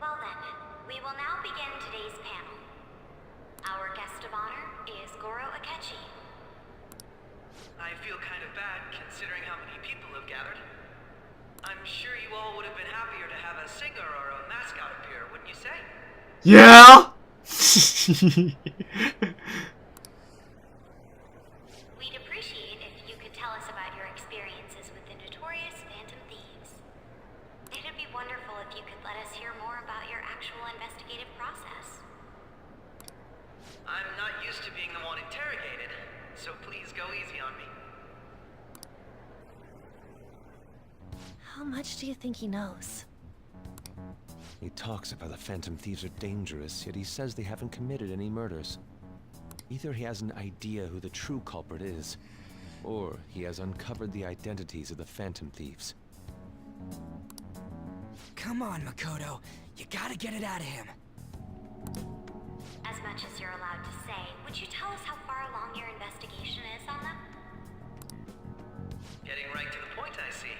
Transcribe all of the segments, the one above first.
Well then, we will now begin today's panel. Our guest of honor is Goro Akechi. I feel kind of bad considering how many people have gathered. I'm sure you all would have been happier to have a singer or a mascot appear, wouldn't you say? Yeah! We'd appreciate if you could tell us about your experiences with the notorious Phantom Thieves. It'd be wonderful if you could let us hear more about your actual investigative process. I'm not used to being the one interrogated, so please go easy on me. How much do you think he knows? He talks about the Phantom Thieves are dangerous, yet he says they haven't committed any murders. Either he has an idea who the true culprit is, or he has uncovered the identities of the Phantom Thieves. Come on, Makoto. You gotta get it out of him. As much as you're allowed to say, would you tell us how far along your investigation is on them? Getting right to the point, I see.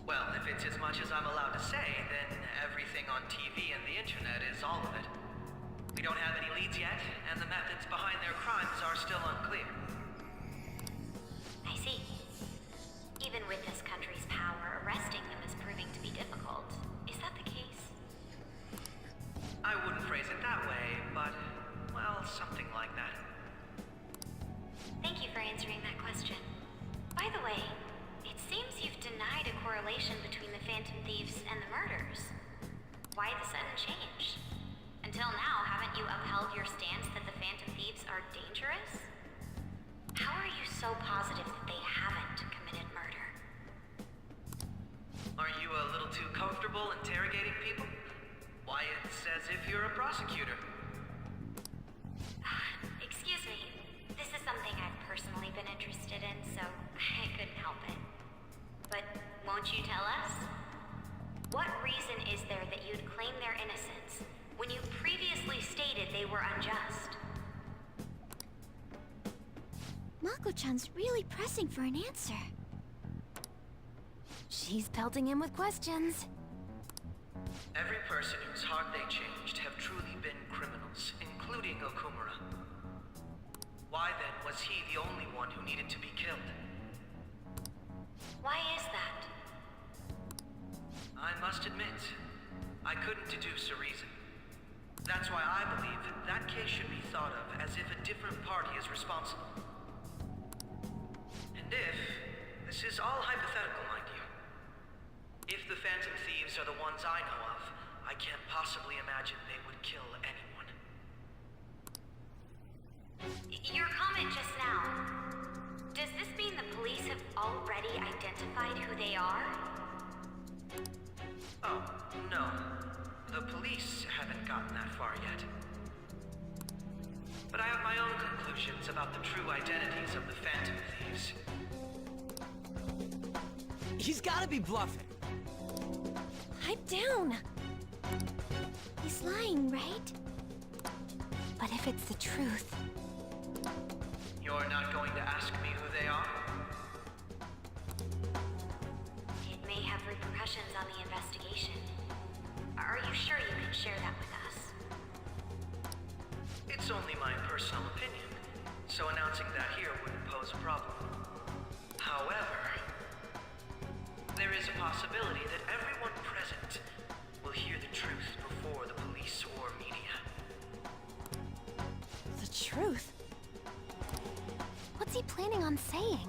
Well, if it's as much as I'm allowed to say, then everything on TV and the internet is all of it. We don't have any leads yet, and the methods behind their crimes are still unclear. I see. Even with this country's power, arresting them is proving to be difficult. Is that the case? I wouldn't phrase it that way, but, well, something like that. Thank you for answering that question. By the way, it seems you've denied a correlation between the Phantom Thieves and the murders. Why the sudden change? Until now, haven't you upheld your stance that the Phantom Thieves are dangerous? How are you so positive that they haven't committed murder? Aren't you a little too comfortable interrogating people? Why, it's as if you're a prosecutor. Excuse me. This is something I've personally been interested in, so I couldn't help it. But won't you tell us? What reason is there that you'd claim their innocence when you previously stated they were unjust? Mako-chan's really pressing for an answer. She's pelting him with questions. Every person whose heart they changed have truly been criminals, including Okumura. Why then was he the only one who needed to be killed? Why is that? I must admit, I couldn't deduce a reason. That's why I believe that case should be thought of as if a different party is responsible. And if, this is all hypothetical, mind you, if the Phantom Thieves are the ones I know of, I can't possibly imagine they would kill anyone. Your comment just now, does this mean the police have already identified who they are? Oh, no. The police haven't gotten that far yet. But I have my own conclusions about the true identities of the Phantom Thieves. He's gotta be bluffing. Pipe down. He's lying, right? But if it's the truth, You're not going to ask me who they are? It may have repercussions on the investigation. Are you sure you can share that with us? It's only my personal opinion, so announcing that here wouldn't pose a problem. However, there is a possibility that everyone present will hear the truth before the police or media. the truth? What's he planning on saying?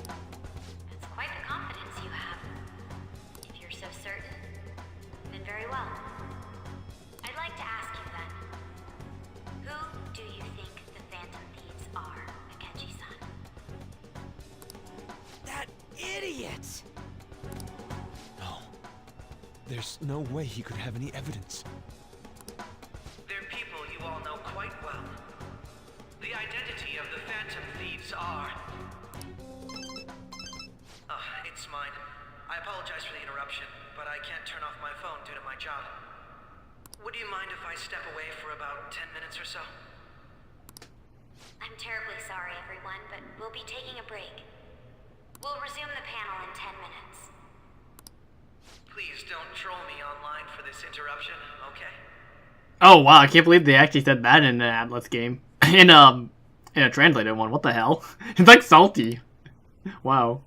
That's quite the confidence you have. If you're so certain, then very well. I'd like to ask you then, who do you think the Phantom Thieves are, Akechi-san? That idiot! No. There's no way he could have any evidence. They're people you all know quite well. The identity of the Phantom Thieves are... it's mine. I apologize for the interruption, but I can't turn off my phone due to my job. Would you mind if I step away for about 10 minutes or so? I'm terribly sorry, everyone, but we'll be taking a break. We'll resume the panel in 10 minutes. Please don't troll me online. mind for this interruption, okay? Oh wow, I can't believe they actually said that in the Atlas game. In a translated one. What the hell? It's like salty. Wow.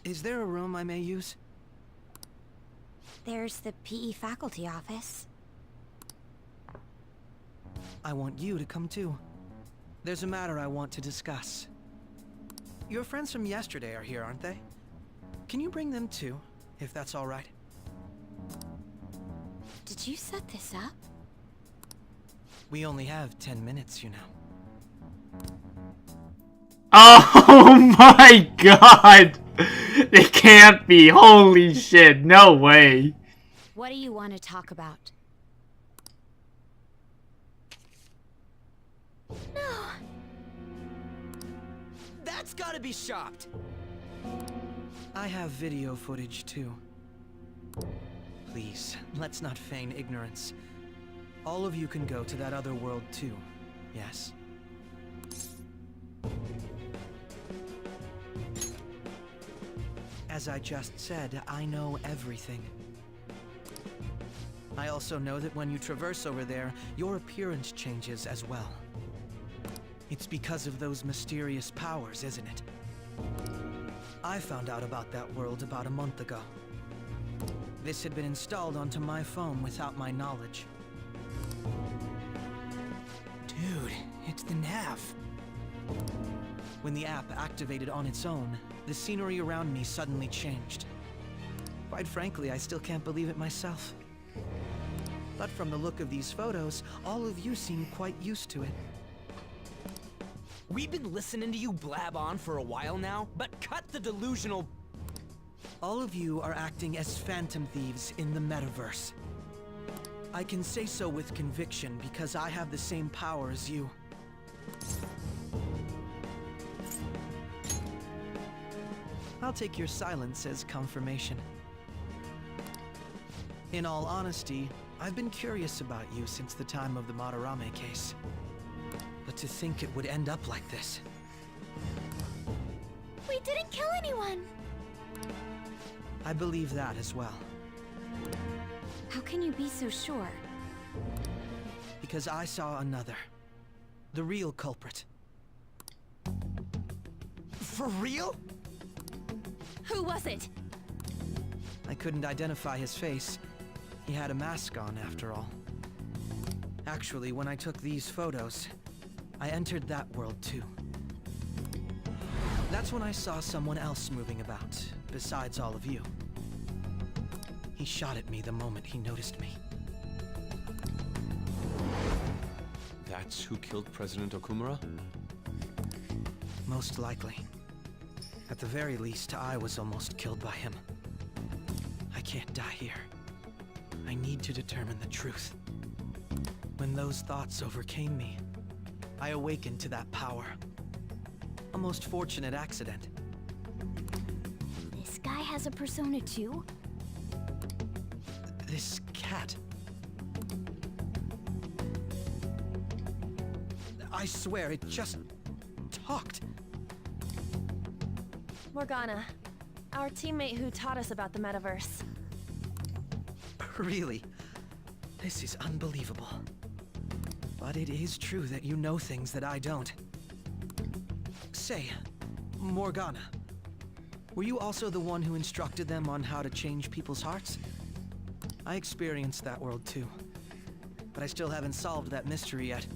Is there a room I may use? There's the PE faculty office. I want you to come too. There's a matter I want to discuss. Your friends from yesterday are here, aren't they? Can you bring them too, if that's all right? Did you set this up? We only have 10 minutes, you know. Oh my god! It can't be. Holy shit. No way. What do you want to talk about? No. That's gotta be shocked! I have video footage too. Please, let's not feign ignorance. All of you can go to that other world too, yes? As I just said, I know everything. I also know that when you traverse over there, your appearance changes as well. It's because of those mysterious powers, isn't it? I found out about that world about a month ago. This had been installed onto my phone without my knowledge. Dude, it's the nav. When the app activated on its own, the scenery around me suddenly changed. Quite frankly, I still can't believe it myself. But from the look of these photos, all of you seem quite used to it. We've been listening to you blab on for a while now, but cut the delusional... All of you are acting as Phantom Thieves in the metaverse. I can say so with conviction because I have the same power as you. I'll take your silence as confirmation. In all honesty, I've been curious about you since the time of the Madarame case. But to think it would end up like this. We didn't kill anyone! I believe that as well. How can you be so sure? Because I saw another. The real culprit. For real? Who was it? I couldn't identify his face. He had a mask on, after all. Actually, when I took these photos, I entered that world too. That's when I saw someone else moving about, besides all of you. He shot at me the moment he noticed me. That's who killed President Okumura? Most likely. At the very least, I was almost killed by him. I can't die here. I need to determine the truth. When those thoughts overcame me, I awakened to that power. A most fortunate accident. This guy has a persona too? This cat. I swear, it just talked. Morgana, our teammate who taught us about the metaverse. Really? This is unbelievable. But it is true that you know things that I don't. Say, Morgana, were you also the one who instructed them on how to change people's hearts? I experienced that world too, but I still haven't solved that mystery yet.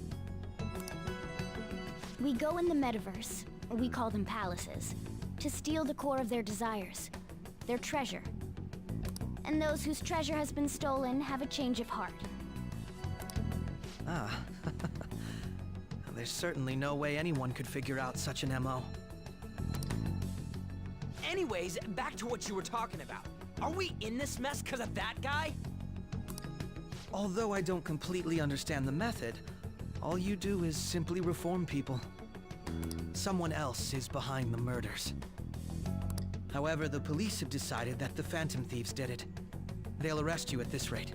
We go in the metaverse, or we call them palaces, to steal the core of their desires, their treasure. And those whose treasure has been stolen have a change of heart. Ah. There's certainly no way anyone could figure out such an MO. Anyways, back to what you were talking about. Are we in this mess because of that guy? Although I don't completely understand the method, all you do is simply reform people. Someone else is behind the murders. However, the police have decided that the Phantom Thieves did it. They'll arrest you at this rate.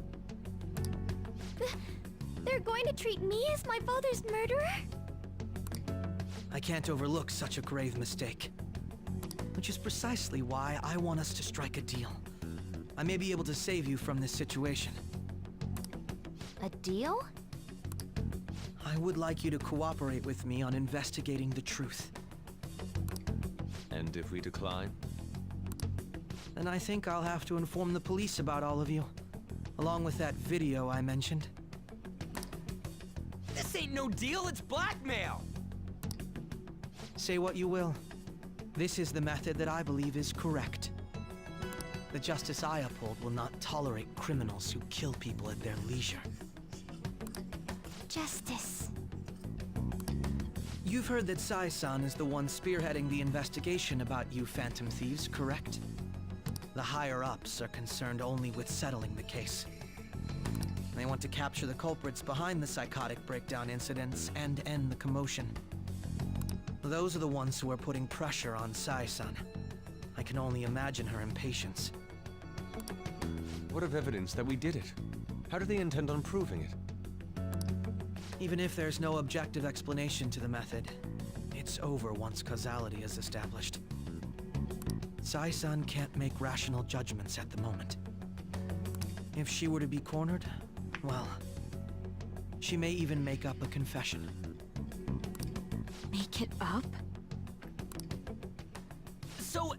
They're going to treat me as my father's murderer? I can't overlook such a grave mistake. Which is precisely why I want us to strike a deal. I may be able to save you from this situation. A deal? I would like you to cooperate with me on investigating the truth. And if we decline? Then I think I'll have to inform the police about all of you, along with that video I mentioned. This ain't no deal, it's blackmail! Say what you will. This is the method that I believe is correct. The justice I uphold will not tolerate criminals who kill people at their leisure. Justice. You've heard that Sai-san is the one spearheading the investigation about you Phantom Thieves, correct? The higher-ups are concerned only with settling the case. They want to capture the culprits behind the psychotic breakdown incidents and end the commotion. Those are the ones who are putting pressure on Sai-san. I can only imagine her impatience. What of evidence that we did it? How do they intend on proving it? Even if there's no objective explanation to the method, it's over once causality is established. Sai-san can't make rational judgments at the moment. If she were to be cornered, well, she may even make up a confession. Make it up? So,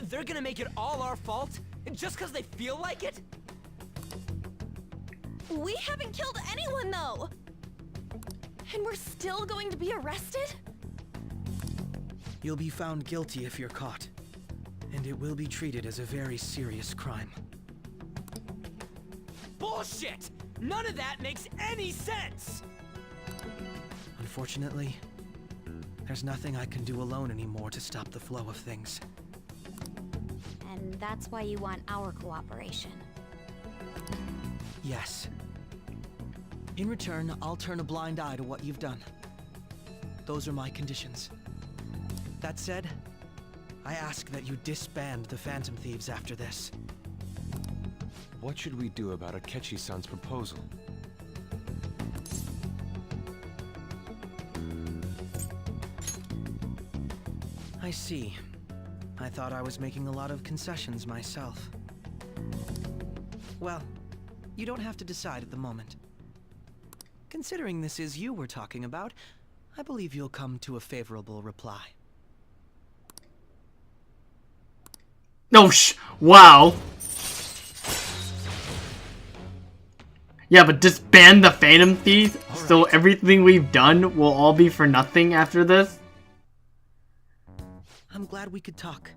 they're gonna make it all our fault? Just because they feel like it? We haven't killed anyone, though! And we're still going to be arrested? You'll be found guilty if you're caught, and it will be treated as a very serious crime. Bullshit! None of that makes any sense! Unfortunately, there's nothing I can do alone anymore to stop the flow of things. And that's why you want our cooperation. Yes. In return, I'll turn a blind eye to what you've done. Those are my conditions. That said, I ask that you disband the Phantom Thieves after this. What should we do about Akechi-san's proposal? I see. I thought I was making a lot of concessions myself. Well, you don't have to decide at the moment. Considering this is you we're talking about, I believe you'll come to a favorable reply. No, wow. Yeah, but disband the Phantom Thieves, so everything we've done will all be for nothing after this? I'm glad we could talk.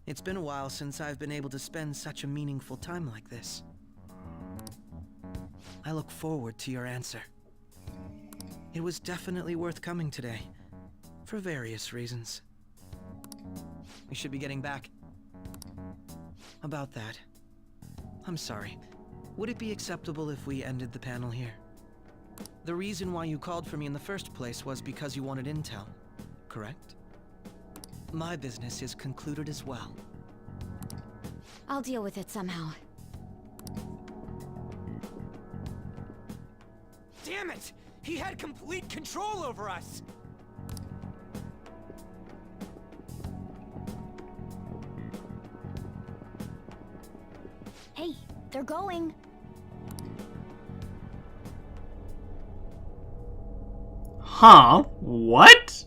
It's been a while since I've been able to spend such a meaningful time like this. I look forward to your answer. It was definitely worth coming today, for various reasons. We should be getting back. About that, I'm sorry. Would it be acceptable if we ended the panel here? The reason why you called for me in the first place was because you wanted intel, correct? My business is concluded as well. I'll deal with it somehow. Damn it! He had complete control over us! Hey, they're going. Huh? What?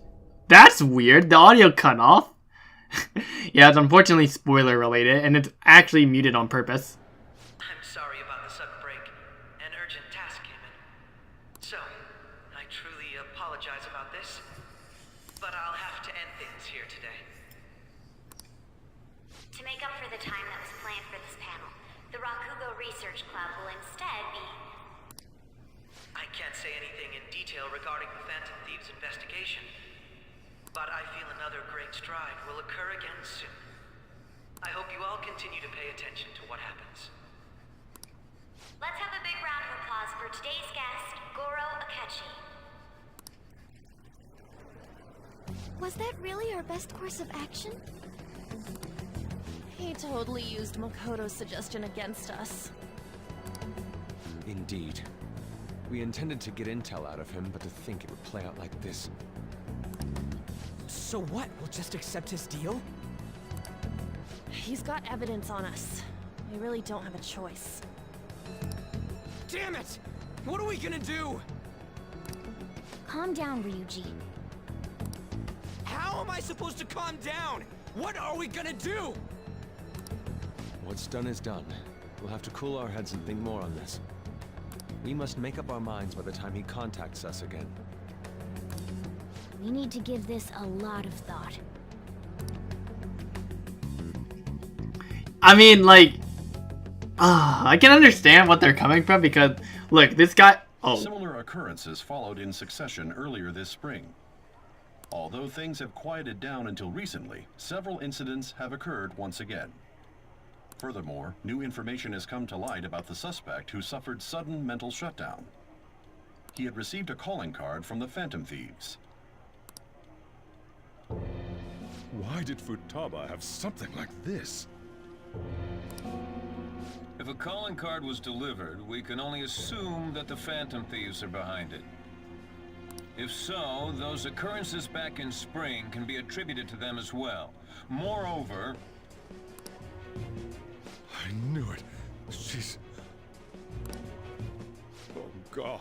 That's weird. The audio cut off. Yeah, it's unfortunately spoiler related, and it's actually muted on purpose. I'm sorry about the sudden break. An urgent task came in. So, I truly apologize about this, but I'll have to end things here today. To make up for the time that was planned for this panel, the Rakugo Research Club will instead be... I can't say anything in detail regarding the Phantom Thieves investigation, but I feel another great stride will occur again soon. I hope you all continue to pay attention to what happens. Let's have a big round of applause for today's guest, Goro Akechi. Was that really our best course of action? He totally used Makoto's suggestion against us. Indeed. We intended to get intel out of him, but to think it would play out like this. So what? We'll just accept his deal? He's got evidence on us. We really don't have a choice. Damn it! What are we gonna do? Calm down, Ryuji. How am I supposed to calm down? What are we gonna do? What's done is done. We'll have to cool our heads and think more on this. We must make up our minds by the time he contacts us again. We need to give this a lot of thought. I mean, like, I can understand what they're coming from because, look, this guy. Oh, Similar occurrences followed in succession earlier this spring. Although things have quieted down until recently, several incidents have occurred once again. Furthermore, new information has come to light about the suspect who suffered sudden mental shutdown. He had received a calling card from the Phantom Thieves. Why did Futaba have something like this? If a calling card was delivered, we can only assume that the Phantom Thieves are behind it. If so, those occurrences back in spring can be attributed to them as well. Moreover... I knew it. She's... Oh, God.